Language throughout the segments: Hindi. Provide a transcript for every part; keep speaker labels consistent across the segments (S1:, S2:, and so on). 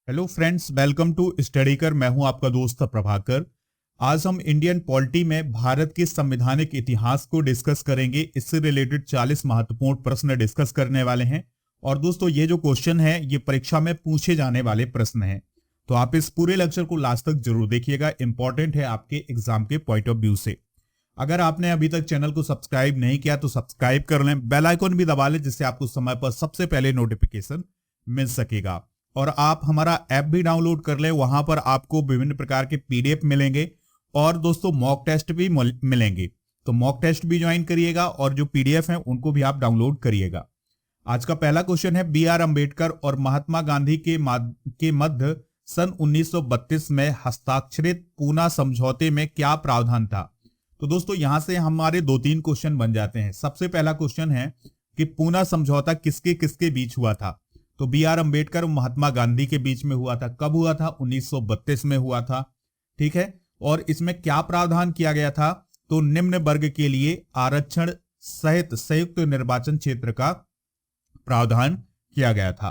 S1: Hello friends, welcome to study कर। मैं हूं आपका दोस्त प्रभाकर। आज हम इंडियन पॉलिटी में भारत के संवैधानिक इतिहास को डिस्कस करेंगे। इससे रिलेटेड 40 महत्वपूर्ण प्रश्न डिस्कस करने वाले हैं। और दोस्तों, ये जो क्वेश्चन है ये परीक्षा में पूछे जाने वाले प्रश्न हैं, तो आप इस पूरे लेक्चर को लास्ट तक जरूर देखिएगा। इंपॉर्टेंट है आपके एग्जाम के पॉइंट ऑफ व्यू से। अगर आपने अभी तक चैनल को सब्सक्राइब नहीं किया तो सब्सक्राइब कर लें, बेल आइकन भी दबा लें, जिससे आपको समय पर सबसे पहले नोटिफिकेशन मिल सकेगा। और आप हमारा ऐप भी डाउनलोड कर लें, वहां पर आपको विभिन्न प्रकार के पीडीएफ मिलेंगे और दोस्तों मॉक टेस्ट भी मिलेंगे। तो मॉक टेस्ट भी ज्वाइन करिएगा और जो पीडीएफ हैं उनको भी आप डाउनलोड करिएगा। आज का पहला क्वेश्चन है, बी आर अम्बेडकर और महात्मा गांधी के मध्य सन 1932 में हस्ताक्षरित पूना समझौते में क्या प्रावधान था। तो दोस्तों यहां से हमारे 2-3 क्वेश्चन बन जाते हैं। सबसे पहला क्वेश्चन है कि पूना समझौता किसके किसके बीच हुआ था। तो बी आर अम्बेडकर और महात्मा गांधी के बीच में हुआ था। कब हुआ था? 1932 में हुआ था। ठीक है। और इसमें क्या प्रावधान किया गया था? तो निम्न वर्ग के लिए आरक्षण सहित संयुक्त निर्वाचन क्षेत्र का प्रावधान किया गया था।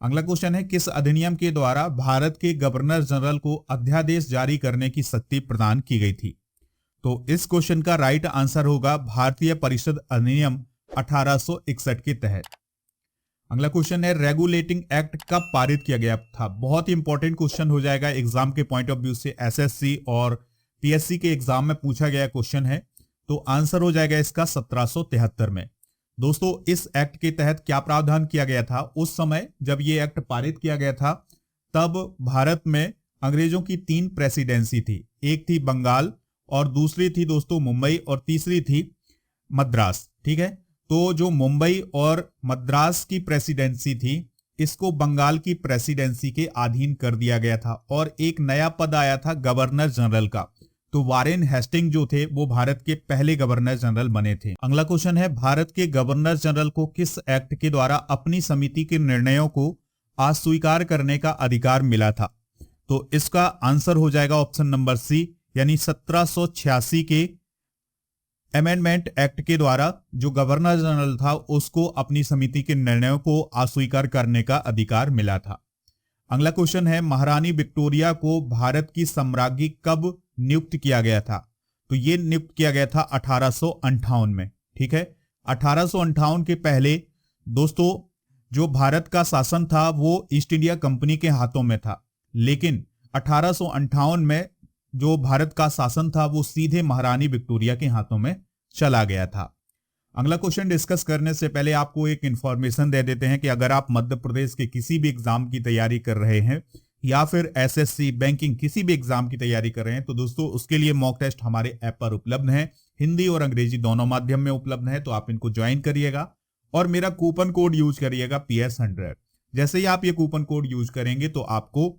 S1: अगला क्वेश्चन है, किस अधिनियम के द्वारा भारत के गवर्नर जनरल को अध्यादेश जारी करने की शक्ति प्रदान की गई थी। तो इस क्वेश्चन का राइट आंसर होगा भारतीय परिषद अधिनियम 1861 के तहत। अगला क्वेश्चन है, रेगुलेटिंग एक्ट कब पारित किया गया था। बहुत ही इंपॉर्टेंट क्वेश्चन हो जाएगा एग्जाम के पॉइंट ऑफ व्यू से। एसएससी और पीएससी के एग्जाम में पूछा गया क्वेश्चन है। तो आंसर हो जाएगा इसका 1773 में। दोस्तों इस एक्ट के तहत क्या प्रावधान किया गया था? उस समय जब ये एक्ट पारित किया गया था तब भारत में अंग्रेजों की 3 प्रेसिडेंसी थी। एक थी बंगाल और दूसरी थी दोस्तों मुंबई और तीसरी थी मद्रास। ठीक है। तो जो मुंबई और मद्रास की प्रेसिडेंसी थी इसको बंगाल की प्रेसिडेंसी के अधीन कर दिया गया था और एक नया पद आया था गवर्नर जनरल का। तो वारेन हेस्टिंग जो थे वो भारत के पहले गवर्नर जनरल बने थे। अगला क्वेश्चन है, भारत के गवर्नर जनरल को किस एक्ट के द्वारा अपनी समिति के निर्णयों को अस्वीकार करने का अधिकार मिला था। तो इसका आंसर हो जाएगा ऑप्शन नंबर सी, यानी 1786 के अमेंडमेंट एक्ट के द्वारा जो गवर्नर जनरल था उसको अपनी समिति के निर्णयों को अस्वीकार करने का अधिकार मिला था। अगला क्वेश्चन है, महारानी विक्टोरिया को भारत की सम्राज्ञी कब नियुक्त किया गया था। तो ये नियुक्त किया गया था 1858 में। ठीक है। 1858 के पहले दोस्तों जो भारत का शासन था वो ईस्ट इंडिया कंपनी के हाथों में था, लेकिन 1858 में जो भारत का शासन था वो सीधे महारानी विक्टोरिया के हाथों में चला गया था। अगला क्वेश्चन डिस्कस करने से पहले आपको एक इंफॉर्मेशन दे देते हैं कि अगर आप मध्य प्रदेश के किसी भी एग्जाम की तैयारी कर रहे हैं या फिर एसएससी बैंकिंग किसी भी एग्जाम की तैयारी कर रहे हैं तो दोस्तों उसके लिए मॉक टेस्ट हमारे ऐप पर उपलब्ध है। हिंदी और अंग्रेजी दोनों माध्यम में उपलब्ध है, तो आप इनको ज्वाइन करिएगा और मेरा कूपन कोड यूज करिएगा PS100। जैसे ही आप ये कूपन कोड यूज करेंगे तो आपको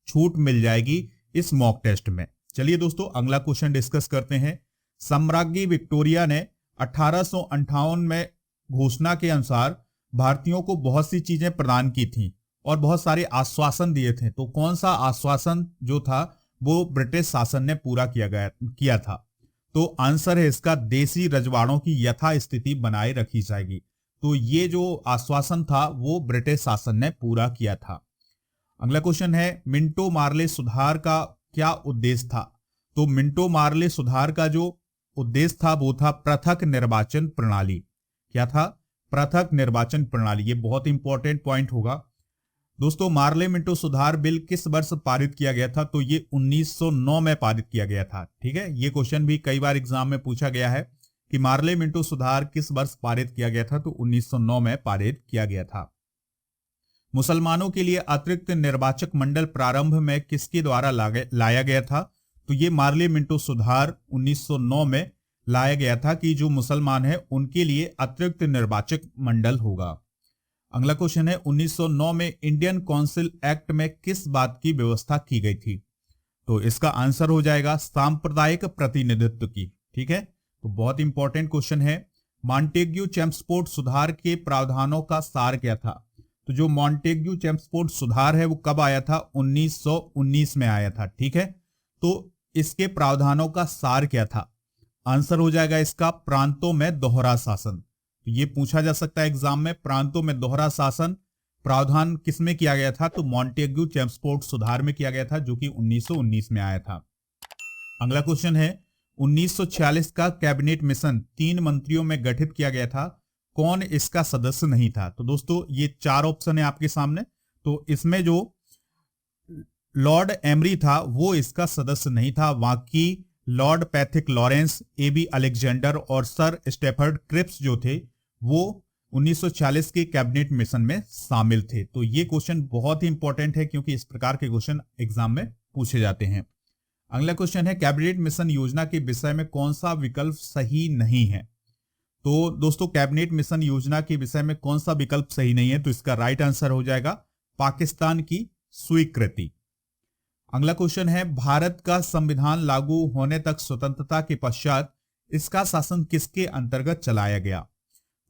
S1: छूट मिल जाएगी इस मॉक टेस्ट में। चलिए दोस्तों अगला क्वेश्चन डिस्कस करते हैं। सम्राज्ञी विक्टोरिया ने 1858 में घोषणा के अनुसार भारतीयों को बहुत सी चीजें प्रदान की थी और बहुत सारे आश्वासन दिए थे। तो कौन सा आश्वासन जो था वो ब्रिटिश शासन ने पूरा किया था। तो आंसर है इसका, देसी रजवाड़ों की यथास्थिति बनाए रखी जाएगी। तो ये जो आश्वासन था वो ब्रिटिश शासन ने पूरा किया था। अगला क्वेश्चन है, मिंटो मार्ले सुधार का क्या उद्देश्य था। तो मिंटो मार्ले सुधार का जो उद्देश्य था वो था पृथक निर्वाचन प्रणाली। क्या था? पृथक निर्वाचन प्रणाली। ये बहुत इंपॉर्टेंट पॉइंट होगा दोस्तों। मार्ले मिंटो सुधार बिल किस वर्ष पारित किया गया था। तो ये 1909 में पारित किया गया था। ठीक है। ये क्वेश्चन भी कई बार एग्जाम में पूछा गया है कि मार्ले मिंटो सुधार किस वर्ष पारित किया गया था। तो 1909 में पारित किया गया था। मुसलमानों के लिए अतिरिक्त निर्वाचक मंडल प्रारंभ में किसके द्वारा लाया गया था। तो ये मार्ले मिंटो सुधार 1909 में लाया गया था कि जो मुसलमान है उनके लिए अतिरिक्त निर्वाचक मंडल होगा। अगला क्वेश्चन है, 1909 में इंडियन काउंसिल एक्ट में किस बात की व्यवस्था की गई थी। तो इसका आंसर हो जाएगा सांप्रदायिक प्रतिनिधित्व की। ठीक है। तो बहुत इंपॉर्टेंट क्वेश्चन है। मॉन्टेग्यू चेम्सफोर्ड सुधार के प्रावधानों का सार क्या था। तो जो मॉन्टेग्यू चेम्सफोर्ड सुधार है वो कब आया था? 1919 में आया था। ठीक है। तो इसके प्रावधानों का सार क्या था? आंसर हो जाएगा इसका प्रांतों में दोहरा शासन। तो ये पूछा जा सकता है एग्जाम में, प्रांतों में दोहरा शासन प्रावधान किसमें किया गया था? तो मॉन्टेग्यू चेम्सफोर्ड सुधार में किया गया था, जो कि 1919 में आया था। अगला क्वेश्चन है 1946 का कैबिनेट मिशन 3 मंत्रियों में गठित किया गया था, कौन इसका सदस्य नहीं था? तो दोस्तों ये 4 ऑप्शन है आपके सामने। तो इसमें जो लॉर्ड एमरी था वो इसका सदस्य नहीं था, बाकी Lord Pethick Lawrence, A B Alexander और सर स्टेफर्ड क्रिप्स जो थे वो 1940 के कैबिनेट मिशन में शामिल थे। तो ये क्वेश्चन बहुत ही इंपॉर्टेंट है क्योंकि इस प्रकार के क्वेश्चन एग्जाम में पूछे जाते हैं। अगला क्वेश्चन है कैबिनेट मिशन योजना के विषय में कौन सा विकल्प सही नहीं है? तो दोस्तों कैबिनेट मिशन योजना के विषय में कौन सा विकल्प सही नहीं है? तो इसका राइट आंसर हो जाएगा पाकिस्तान की स्वीकृति। अगला क्वेश्चन है भारत का संविधान लागू होने तक स्वतंत्रता के पश्चात इसका शासन किसके अंतर्गत चलाया गया?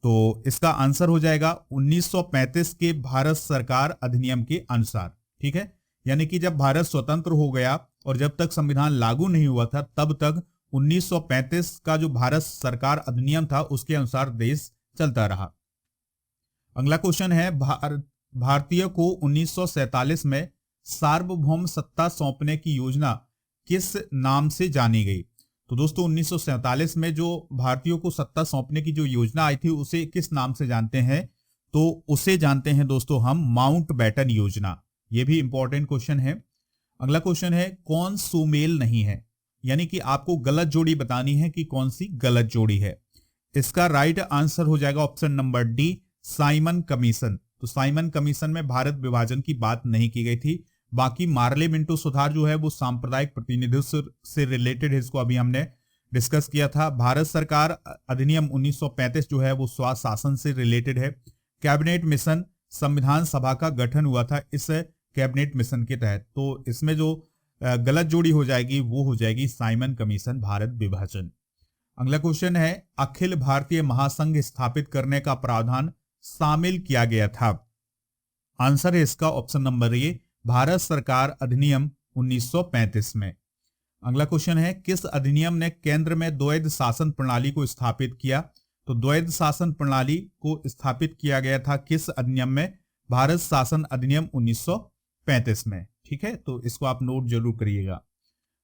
S1: तो इसका आंसर हो जाएगा 1935 के भारत सरकार अधिनियम के अनुसार। ठीक है, यानी कि जब भारत स्वतंत्र हो गया और जब तक संविधान लागू नहीं हुआ था तब तक 1935 का जो भारत सरकार अधिनियम था उसके अनुसार देश चलता रहा। अगला क्वेश्चन है भारतीय को 1947 में सार्वभौम सत्ता सौंपने की योजना किस नाम से जानी गई? तो दोस्तों 1947 में जो भारतीयों को सत्ता सौंपने की जो योजना आई थी उसे किस नाम से जानते हैं? तो उसे जानते हैं दोस्तों हम माउंटबेटन योजना। यह भी इंपॉर्टेंट क्वेश्चन है। अगला क्वेश्चन है कौन सुमेल नहीं है, यानी कि आपको गलत जोड़ी बतानी है कि कौन सी गलत जोड़ी है। इसका राइट आंसर हो जाएगा option number D, Simon commission. तो साइमन कमीशन में भारत विभाजन की बात नहीं की गई थी, बाकी मार्ले मिंटो सुधार जो है वो सांप्रदायिक प्रतिनिधित्व से रिलेटेड है, इसको अभी हमने डिस्कस किया था। भारत सरकार अधिनियम 1935 जो है वो स्वशासन से रिलेटेड है। कैबिनेट मिशन संविधान सभा का गठन हुआ था इस कैबिनेट मिशन के तहत। तो इसमें जो गलत जोड़ी हो जाएगी वो हो जाएगी साइमन कमीशन, भारत विभाजन। अगला क्वेश्चन है अखिल भारतीय महासंघ स्थापित करने का प्रावधान शामिल किया गया था। आंसर है इसका ऑप्शन नंबर ए, भारत सरकार अधिनियम 1935 में। अगला क्वेश्चन है किस अधिनियम ने केंद्र में द्वैध शासन प्रणाली को स्थापित किया? तो द्वैध शासन प्रणाली को स्थापित किया गया था किस अधिनियम में? भारत शासन अधिनियम 1935 में। ठीक है, तो इसको आप नोट जरूर करिएगा।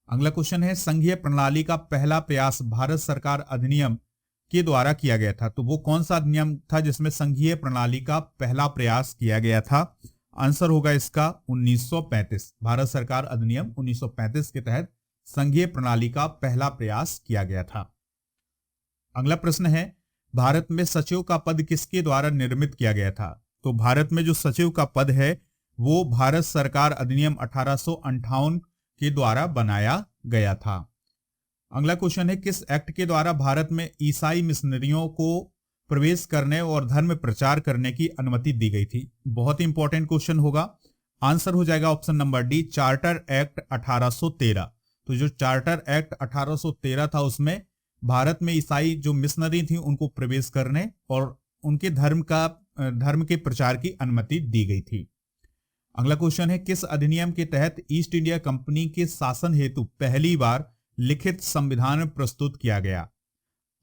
S1: अगला क्वेश्चन है संघीय प्रणाली का पहला प्रयास भारत सरकार अधिनियम के द्वारा किया गया था। तो वो कौन सा अधिनियम था जिसमें संघीय प्रणाली का पहला प्रयास किया गया था? आंसर होगा इसका 1935। भारत सरकार अधिनियम 1935 के तहत संघीय प्रणाली का पहला प्रयास किया गया था। अगला प्रश्न है भारत में सचिव का पद किसके द्वारा निर्मित किया गया था? तो भारत में जो सचिव का पद है वो भारत सरकार अधिनियम 1858 के द्वारा बनाया गया था। अगला क्वेश्चन है किस एक्ट के द्वारा भारत में ईसाई मिशनरियों को प्रवेश करने और धर्म प्रचार करने की अनुमति दी गई थी? बहुत ही इंपॉर्टेंट क्वेश्चन होगा। आंसर हो जाएगा option number D, charter act 1813। तो जो चार्टर एक्ट 1813 था उसमें भारत में ईसाई जो मिशनरी थी उनको प्रवेश करने और उनके धर्म के प्रचार की अनुमति दी गई थी। अगला क्वेश्चन है किस अधिनियम के तहत ईस्ट इंडिया कंपनी के शासन हेतु पहली बार लिखित संविधान प्रस्तुत किया गया?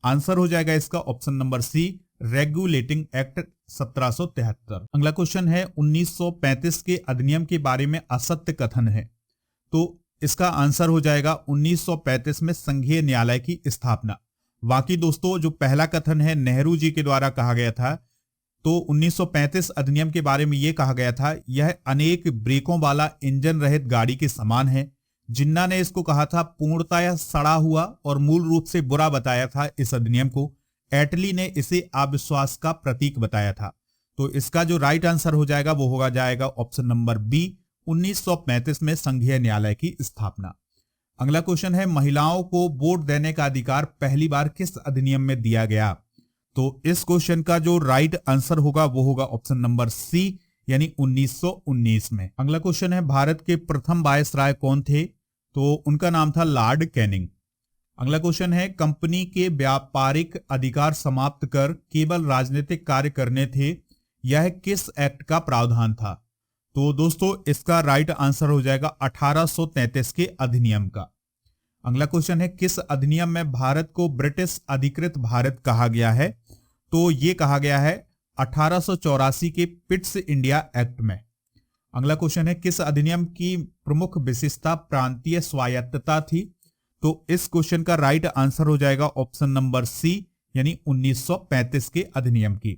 S1: आंसर हो जाएगा इसका option number c, regulating act 1773। अगला क्वेश्चन है 1935 के अधिनियम के बारे में असत्य कथन है, तो इसका आंसर हो जाएगा 1935 में संघीय न्यायालय की स्थापना। बाकी दोस्तों जो पहला कथन है नेहरू जी के द्वारा कहा गया था। तो 1935 अधिनियम के बारे में यह कहा गया था यह अनेक ब्रेकों वाला इंजन रहित गाड़ी के समान है। जिन्ना ने इसको कहा था पूर्णतया सड़ा हुआ और मूल रूप से बुरा बताया था इस अधिनियम को। एटली ने इसे अविश्वास का प्रतीक बताया था। तो इसका जो राइट आंसर हो जाएगा वो होगा जाएगा ऑप्शन नंबर बी, 1935 में संघीय न्यायालय की स्थापना। अगला क्वेश्चन है महिलाओं को वोट देने का अधिकार पहली बार किस अधिनियम में दिया गया? तो इस क्वेश्चन का जो राइट आंसर होगा वो होगा ऑप्शन नंबर सी, यानी 1919 में। अगला क्वेश्चन है भारत के प्रथम वायसराय कौन थे? तो उनका नाम था लॉर्ड कैनिंग। अगला क्वेश्चन है कंपनी के व्यापारिक अधिकार समाप्त कर केवल राजनीतिक कार्य करने थे, यह किस एक्ट का प्रावधान था? तो दोस्तों इसका राइट आंसर हो जाएगा 1833 के अधिनियम का। अगला क्वेश्चन है किस अधिनियम में भारत को ब्रिटिश अधिकृत भारत कहा गया है? तो ये कहा गया है 1884 के पिट्स इंडिया एक्ट में। अगला क्वेश्चन है, किस अधिनियम की प्रमुख विशेषता प्रांतीय स्वायत्तता थी? तो इस क्वेश्चन का राइट आंसर हो जाएगा ऑप्शन नंबर सी, यानी 1935 के अधिनियम की।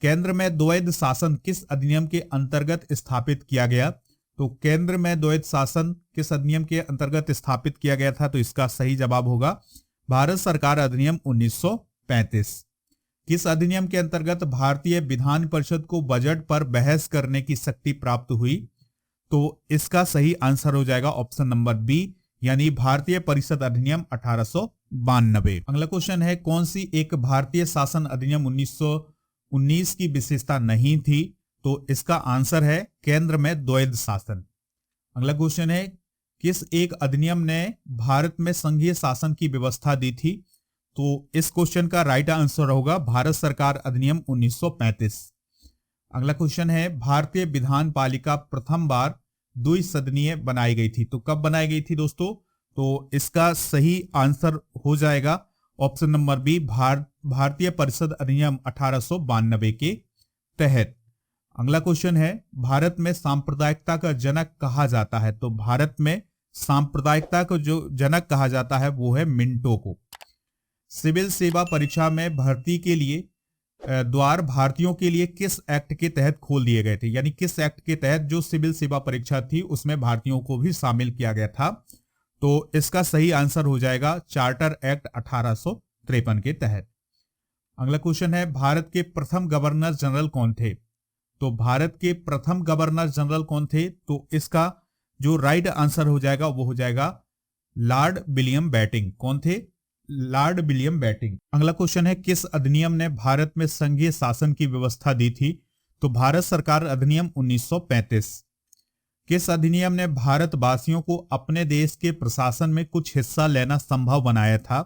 S1: केंद्र में द्वैध शासन किस अधिनियम के अंतर्गत स्थापित किया गया? तो केंद्र में द्वैध शासन किस अधिनियम के अंतर्गत स्थापित किया गया था? तो इसका सही जवाब होगा भारत सरकार अधिनियम 1935। किस अधिनियम के अंतर्गत भारतीय विधान परिषद को बजट पर बहस करने की शक्ति प्राप्त हुई? तो इसका सही आंसर हो जाएगा ऑप्शन नंबर बी, यानी भारतीय परिषद अधिनियम 1892। अगला क्वेश्चन है, कौन सी एक भारतीय शासन अधिनियम 1919 की विशेषता नहीं थी? तो इसका आंसर है केंद्र में द्वैध शासन। अगला क्वेश्चन है, किस एक अधिनियम ने भारत में संघीय शासन की व्यवस्था दी थी? तो इस क्वेश्चन का राइट आंसर होगा भारत सरकार अधिनियम 1935। अगला क्वेश्चन है, भारतीय विधान पालिका प्रथम बार द्विसदनीय बनाई गई थी। तो कब बनाई गई थी दोस्तों? तो इसका सही आंसर हो जाएगा ऑप्शन नंबर बी, भारतीय परिषद अधिनियम 1892 के तहत। अगला क्वेश्चन है, भारत में सांप्रदायिकता का जनक कहा जाता है? तो भारत में सांप्रदायिकता को जो जनक कहा जाता है वो है मिंटो को। सिविल सेवा परीक्षा में भर्ती के लिए द्वार भारतीयों के लिए किस एक्ट के तहत खोल दिए गए थे? यानी किस एक्ट के तहत जो सिविल सेवा परीक्षा थी उसमें भारतीयों को भी शामिल किया गया था? तो इसका सही आंसर हो जाएगा चार्टर एक्ट 1853 के तहत। अगला क्वेश्चन है, भारत के प्रथम गवर्नर जनरल कौन थे? तो भारत के प्रथम गवर्नर जनरल कौन थे? तो इसका जो राइट आंसर हो जाएगा वो हो जाएगा लॉर्ड विलियम बेंटिंक। कौन थे? Lord William Bentinck. अगला क्वेश्चन है, किस अधिनियम ने भारत में संघीय शासन की व्यवस्था दी थी? तो भारत सरकार अधिनियम 1935। किस अधिनियम ने भारतवासियों को अपने देश के प्रशासन में कुछ हिस्सा लेना संभव बनाया था?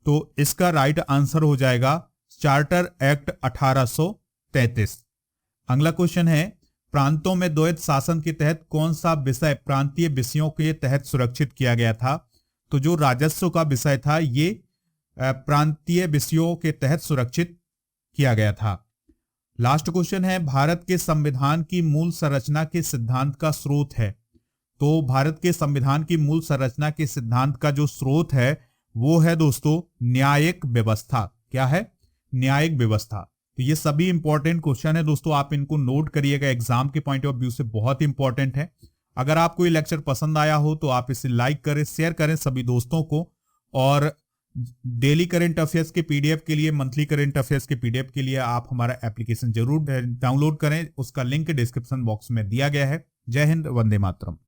S1: तो इसका राइट आंसर हो जाएगा चार्टर एक्ट 1833। अगला क्वेश्चन है, प्रांतों में द्वैध शासन के तहत कौन सा विषय प्रांतीय विषयों के तहत सुरक्षित किया गया था? तो जो राजस्व का विषय था ये प्रांतीय विषयों के तहत सुरक्षित किया गया था। लास्ट क्वेश्चन है, भारत के संविधान की मूल संरचना के सिद्धांत का स्रोत है? तो भारत के संविधान की मूल संरचना के सिद्धांत का जो स्रोत है वो है दोस्तों न्यायिक व्यवस्था। क्या है? न्यायिक व्यवस्था। तो ये सभी इंपॉर्टेंट क्वेश्चन है दोस्तों, आप इनको नोट करिएगा, एग्जाम के पॉइंट ऑफ व्यू से बहुत इंपॉर्टेंट है। अगर आपको ये लेक्चर पसंद आया हो तो आप इसे लाइक करें, शेयर करें सभी दोस्तों को, और डेली करंट अफेयर्स के पीडीएफ के लिए, मंथली करंट अफेयर्स के पीडीएफ के लिए आप हमारा एप्लीकेशन जरूर डाउनलोड करें। उसका लिंक डिस्क्रिप्शन बॉक्स में दिया गया है। जय हिंद, वंदे मातरम।